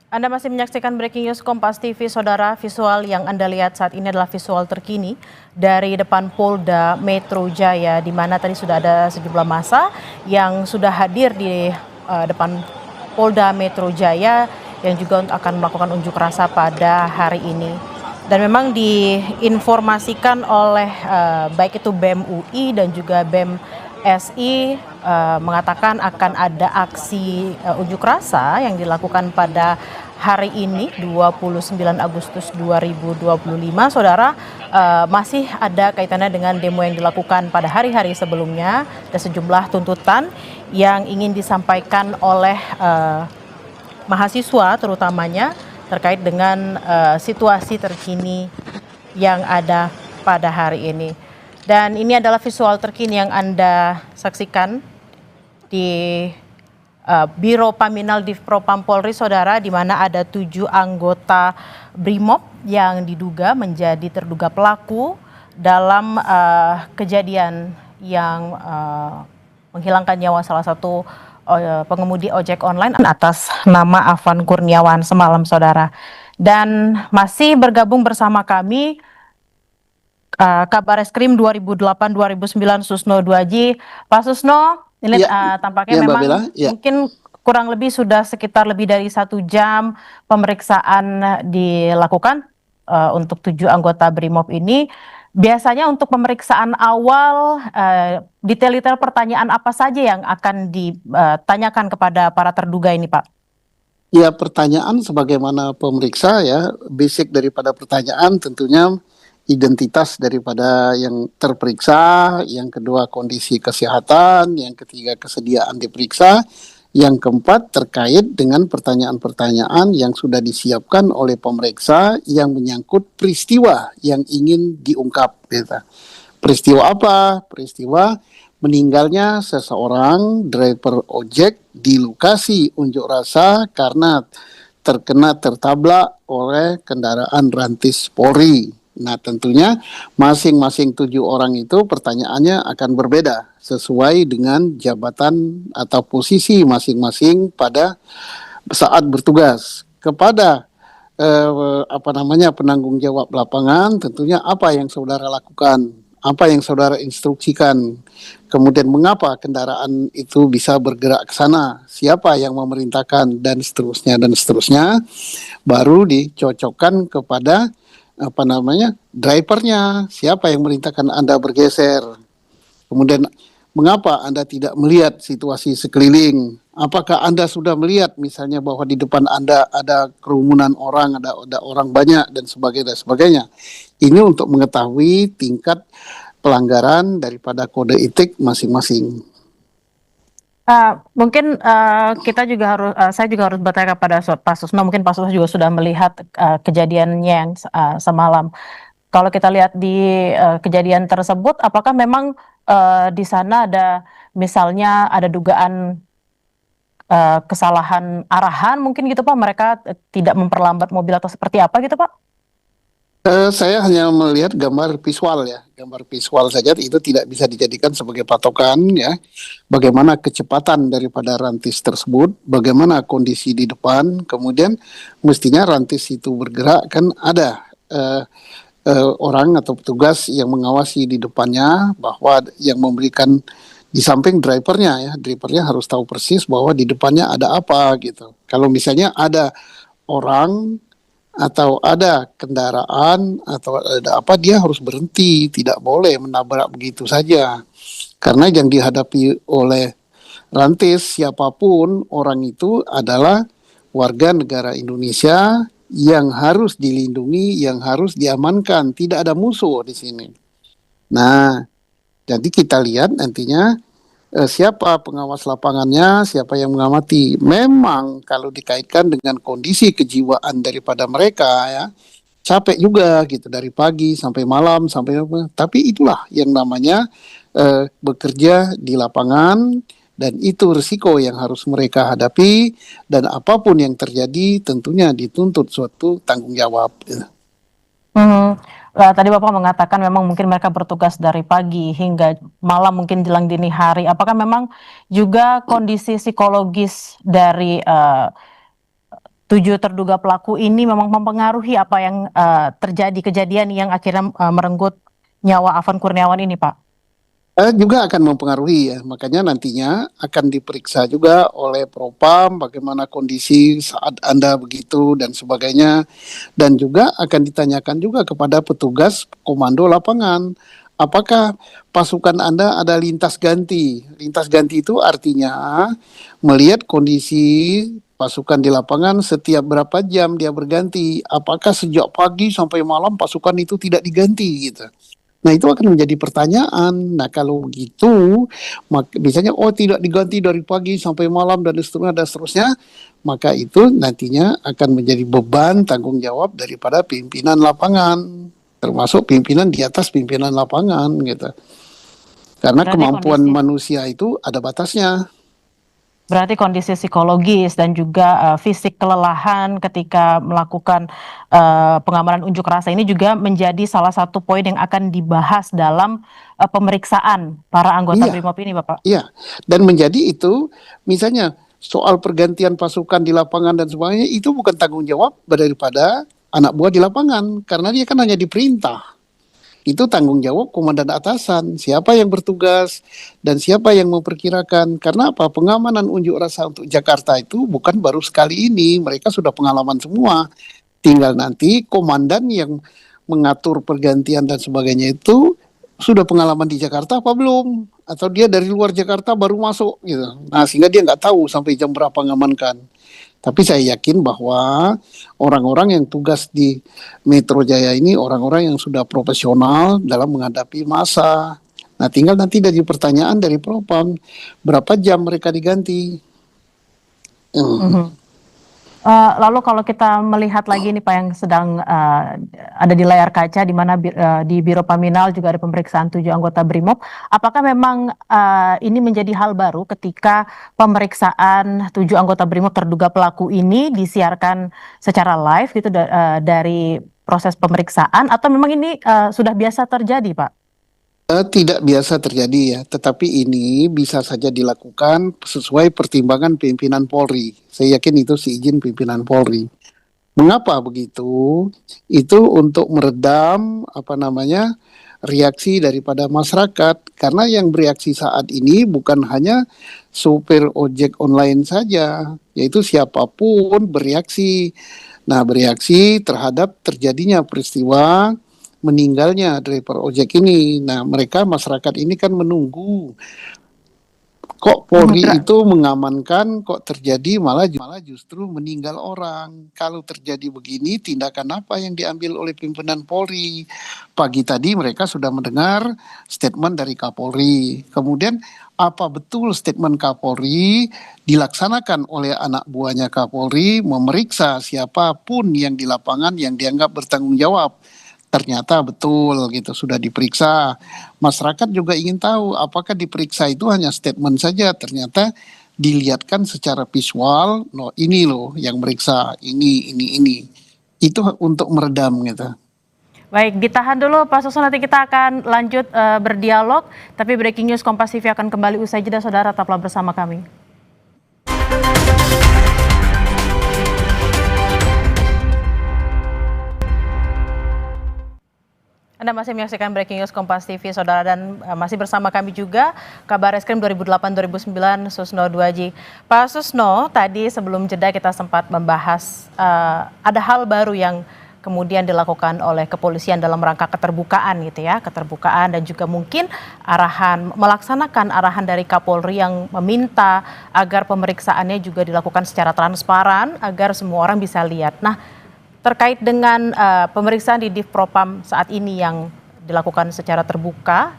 Anda masih menyaksikan Breaking News Kompas TV, Saudara. Visual yang Anda lihat saat ini adalah visual terkini dari depan Polda Metro Jaya, di mana tadi sudah ada sejumlah massa yang sudah hadir di depan Polda Metro Jaya yang juga akan melakukan unjuk rasa pada hari ini. Dan memang diinformasikan oleh baik itu BEM UI dan juga BEM SI mengatakan akan ada aksi unjuk rasa yang dilakukan pada hari ini 29 Agustus 2025, Saudara. Masih ada kaitannya dengan demo yang dilakukan pada hari-hari sebelumnya. Ada sejumlah tuntutan yang ingin disampaikan oleh mahasiswa terutamanya terkait dengan situasi terkini yang ada pada hari ini. Dan ini adalah visual terkini yang Anda saksikan di Biro Paminal Divpropam Polri, Saudara, di mana ada 7 anggota BRIMOB yang diduga menjadi terduga pelaku dalam kejadian yang menghilangkan nyawa salah satu pengemudi ojek online atas nama Afan Kurniawan semalam, Saudara. Dan masih bergabung bersama kami Kabar Eskrim 2008-2009 Susno Duaji. Pak Susno, ini tampaknya memang Bella, mungkin kurang lebih sudah sekitar lebih dari 1 jam pemeriksaan dilakukan untuk 7 anggota BRIMOB ini. Biasanya untuk pemeriksaan awal, detail-detail pertanyaan apa saja yang akan ditanyakan kepada para terduga ini, Pak? Ya, pertanyaan sebagaimana pemeriksa ya, basic daripada pertanyaan tentunya identitas daripada yang terperiksa, yang kedua kondisi kesehatan, yang ketiga kesediaan diperiksa, yang keempat terkait dengan pertanyaan-pertanyaan yang sudah disiapkan oleh pemeriksa yang menyangkut peristiwa yang ingin diungkap. Gitu. Peristiwa apa? Peristiwa meninggalnya seseorang driver ojek di lokasi unjuk rasa karena tertabrak oleh kendaraan rantis Polri. Nah, tentunya masing-masing 7 orang itu pertanyaannya akan berbeda sesuai dengan jabatan atau posisi masing-masing pada saat bertugas. Kepada penanggung jawab lapangan, tentunya apa yang saudara lakukan, apa yang saudara instruksikan, kemudian mengapa kendaraan itu bisa bergerak ke sana, siapa yang memerintahkan, dan seterusnya, baru dicocokkan kepada drivernya, siapa yang merintahkan Anda bergeser, kemudian mengapa Anda tidak melihat situasi sekeliling, apakah Anda sudah melihat misalnya bahwa di depan Anda ada kerumunan orang, ada orang banyak dan sebagainya. Ini untuk mengetahui tingkat pelanggaran daripada kode etik masing-masing. Mungkin kita juga harus, saya juga harus bertanya kepada Pak Susno. Mungkin Pak Susno juga sudah melihat kejadiannya yang semalam. Kalau kita lihat di kejadian tersebut, apakah memang di sana ada misalnya ada dugaan kesalahan arahan mungkin gitu, Pak? Mereka tidak memperlambat mobil atau seperti apa gitu, Pak? Saya hanya melihat gambar visual saja, itu tidak bisa dijadikan sebagai patokan ya. Bagaimana kecepatan daripada rantis tersebut, bagaimana kondisi di depan, kemudian mestinya rantis itu bergerak kan ada orang atau petugas yang mengawasi di depannya, bahwa yang memberikan di samping drivernya harus tahu persis bahwa di depannya ada apa gitu. Kalau misalnya ada orang atau ada kendaraan atau ada apa, dia harus berhenti, tidak boleh menabrak begitu saja. Karena yang dihadapi oleh rantis siapapun orang itu adalah warga negara Indonesia yang harus dilindungi, yang harus diamankan, tidak ada musuh di sini. Nah, jadi kita lihat nantinya siapa pengawas lapangannya, siapa yang mengamati. Memang kalau dikaitkan dengan kondisi kejiwaan daripada mereka ya, capek juga gitu dari pagi sampai malam sampai apa. Tapi itulah yang namanya bekerja di lapangan, dan itu risiko yang harus mereka hadapi, dan apapun yang terjadi tentunya dituntut suatu tanggung jawab. Gitu. Tadi Bapak mengatakan memang mungkin mereka bertugas dari pagi hingga malam, mungkin jelang dini hari. Apakah memang juga kondisi psikologis dari tujuh terduga pelaku ini memang mempengaruhi apa yang terjadi kejadian yang akhirnya merenggut nyawa Afan Kurniawan ini, Pak? Juga akan mempengaruhi ya, makanya nantinya akan diperiksa juga oleh Propam bagaimana kondisi saat Anda begitu dan sebagainya, dan juga akan ditanyakan juga kepada petugas komando lapangan, apakah pasukan Anda ada lintas ganti. Lintas ganti itu artinya melihat kondisi pasukan di lapangan setiap berapa jam dia berganti, apakah sejak pagi sampai malam pasukan itu tidak diganti gitu. Nah, itu akan menjadi pertanyaan. Nah, kalau begitu, misalnya, oh tidak diganti dari pagi sampai malam dan seterusnya, maka itu nantinya akan menjadi beban tanggung jawab daripada pimpinan lapangan, termasuk pimpinan di atas pimpinan lapangan, gitu. Karena Berarti kemampuan kondisi manusia itu ada batasnya. Berarti kondisi psikologis dan juga fisik kelelahan ketika melakukan pengamanan unjuk rasa ini juga menjadi salah satu poin yang akan dibahas dalam pemeriksaan para anggota Iya, BRIMOB ini, Bapak. iya. Dan menjadi itu, misalnya soal pergantian pasukan di lapangan dan sebagainya, itu bukan tanggung jawab daripada anak buah di lapangan, karena dia kan hanya diperintah. Itu tanggung jawab komandan atasan, siapa yang bertugas dan siapa yang memperkirakan. Karena apa? Pengamanan unjuk rasa untuk Jakarta itu bukan baru sekali ini, mereka sudah pengalaman semua. Tinggal nanti komandan yang mengatur pergantian dan sebagainya itu sudah pengalaman di Jakarta apa belum? Atau dia dari luar Jakarta baru masuk gitu. Nah, sehingga dia nggak tahu sampai jam berapa ngamankan. Tapi saya yakin bahwa orang-orang yang tugas di Metro Jaya ini orang-orang yang sudah profesional dalam menghadapi massa. Nah, tinggal nanti dari pertanyaan dari Propam, berapa jam mereka diganti? Mhm. Lalu kalau kita melihat lagi nih Pak yang sedang ada di layar kaca di mana di Biro Paminal juga ada pemeriksaan 7 anggota BRIMOB, apakah memang ini menjadi hal baru ketika pemeriksaan 7 anggota BRIMOB terduga pelaku ini disiarkan secara live gitu dari proses pemeriksaan, atau memang ini sudah biasa terjadi, Pak? Tidak biasa terjadi ya, tetapi ini bisa saja dilakukan sesuai pertimbangan pimpinan Polri. Saya yakin itu seizin pimpinan Polri. Mengapa begitu? Itu untuk meredam reaksi daripada masyarakat, karena yang bereaksi saat ini bukan hanya supir ojek online saja, yaitu siapapun bereaksi. Nah, bereaksi terhadap terjadinya peristiwa meninggalnya driver ojek ini. Nah, mereka masyarakat ini kan menunggu. Kok Polri itu mengamankan, kok terjadi malah justru meninggal orang. Kalau terjadi begini, tindakan apa yang diambil oleh pimpinan Polri? Pagi tadi mereka sudah mendengar statement dari Kapolri. Kemudian apa betul statement Kapolri dilaksanakan oleh anak buahnya Kapolri, memeriksa siapapun yang di lapangan yang dianggap bertanggung jawab. Ternyata betul gitu, sudah diperiksa. Masyarakat juga ingin tahu apakah diperiksa itu hanya statement saja, ternyata dilihatkan secara visual, no ini loh yang meriksa, ini. Itu untuk meredam gitu. Baik, ditahan dulu Pak Susno, nanti kita akan lanjut berdialog, tapi Breaking News Kompas TV akan kembali usai jeda, saudara, tetaplah bersama kami. Anda masih menyaksikan Breaking News Kompas TV, saudara, dan masih bersama kami juga Kabar Reskrim 2008-2009 Susno Duaji. Pak Susno, tadi sebelum jeda kita sempat membahas ada hal baru yang kemudian dilakukan oleh kepolisian dalam rangka keterbukaan gitu ya, keterbukaan dan juga mungkin melaksanakan arahan dari Kapolri yang meminta agar pemeriksaannya juga dilakukan secara transparan agar semua orang bisa lihat. Nah, terkait dengan pemeriksaan di Divpropam saat ini yang dilakukan secara terbuka,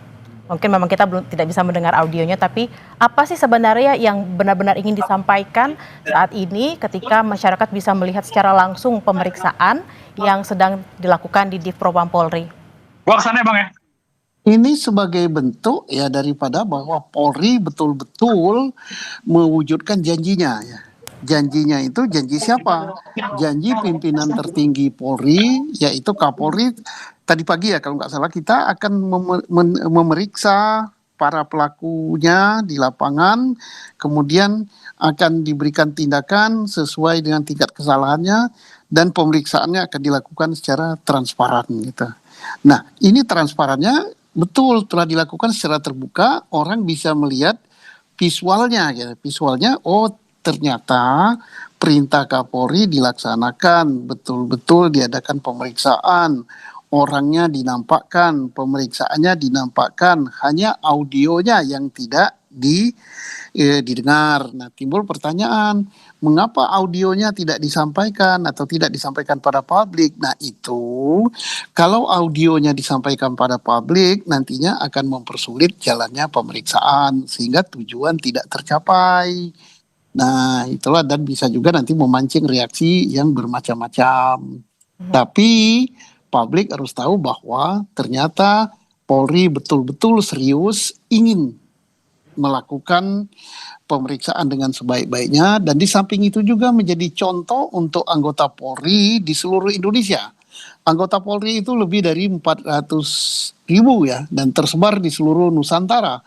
mungkin memang kita tidak bisa mendengar audionya, tapi apa sih sebenarnya yang benar-benar ingin disampaikan saat ini ketika masyarakat bisa melihat secara langsung pemeriksaan yang sedang dilakukan di Divpropam Polri? Gua kesana Bang ya. Ini sebagai bentuk ya daripada bahwa Polri betul-betul mewujudkan janjinya ya. Janjinya itu janji siapa? Janji pimpinan tertinggi Polri, yaitu Kapolri. Tadi pagi ya kalau nggak salah kita akan memeriksa para pelakunya di lapangan, kemudian akan diberikan tindakan sesuai dengan tingkat kesalahannya dan pemeriksaannya akan dilakukan secara transparan gitu. Nah, ini transparannya betul telah dilakukan secara terbuka, orang bisa melihat visualnya ya. Visualnya oh ternyata perintah Kapolri dilaksanakan, betul-betul diadakan pemeriksaan, orangnya dinampakkan, pemeriksaannya dinampakkan, hanya audionya yang tidak didengar. Nah, timbul pertanyaan, mengapa audionya tidak disampaikan atau tidak disampaikan pada publik? Nah, itu kalau audionya disampaikan pada publik, nantinya akan mempersulit jalannya pemeriksaan sehingga tujuan tidak tercapai. Nah, itulah dan bisa juga nanti memancing reaksi yang bermacam-macam. Tapi publik harus tahu bahwa ternyata Polri betul-betul serius ingin melakukan pemeriksaan dengan sebaik-baiknya dan di samping itu juga menjadi contoh untuk anggota Polri di seluruh Indonesia. Anggota Polri itu lebih dari 400.000 ya dan tersebar di seluruh Nusantara.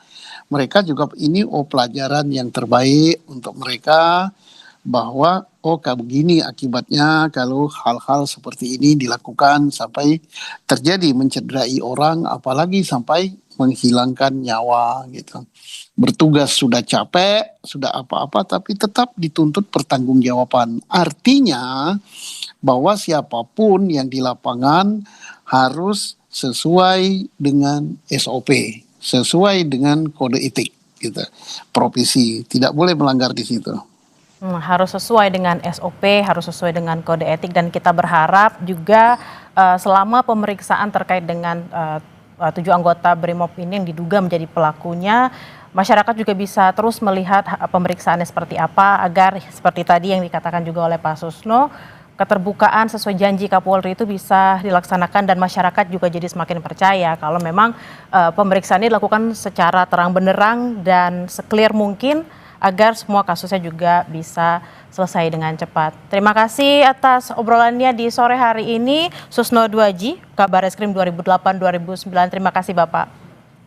Mereka juga ini pelajaran yang terbaik untuk mereka bahwa kayak begini akibatnya kalau hal-hal seperti ini dilakukan sampai terjadi mencederai orang apalagi sampai menghilangkan nyawa gitu. Bertugas sudah capek, sudah apa-apa tapi tetap dituntut pertanggungjawaban. Artinya bahwa siapapun yang di lapangan harus sesuai dengan SOP, sesuai dengan kode etik gitu. Profesi tidak boleh melanggar di situ. Harus sesuai dengan SOP, harus sesuai dengan kode etik dan kita berharap juga selama pemeriksaan terkait dengan 7 anggota BRIMOB ini yang diduga menjadi pelakunya, masyarakat juga bisa terus melihat pemeriksaannya seperti apa agar seperti tadi yang dikatakan juga oleh Pak Susno, keterbukaan sesuai janji Kapolri itu bisa dilaksanakan dan masyarakat juga jadi semakin percaya kalau memang pemeriksaan ini dilakukan secara terang benderang dan se-clear mungkin agar semua kasusnya juga bisa selesai dengan cepat. Terima kasih atas obrolannya di sore hari ini, Susno Duaji, Kabarreskrim 2008-2009. Terima kasih Bapak.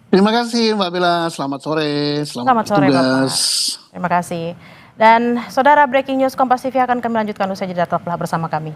Terima kasih Mbak Bella, selamat sore, Selamat sore Bapak. Terima kasih. Dan saudara, breaking news Kompas TV akan kami lanjutkan usai jeda, tetaplah bersama kami.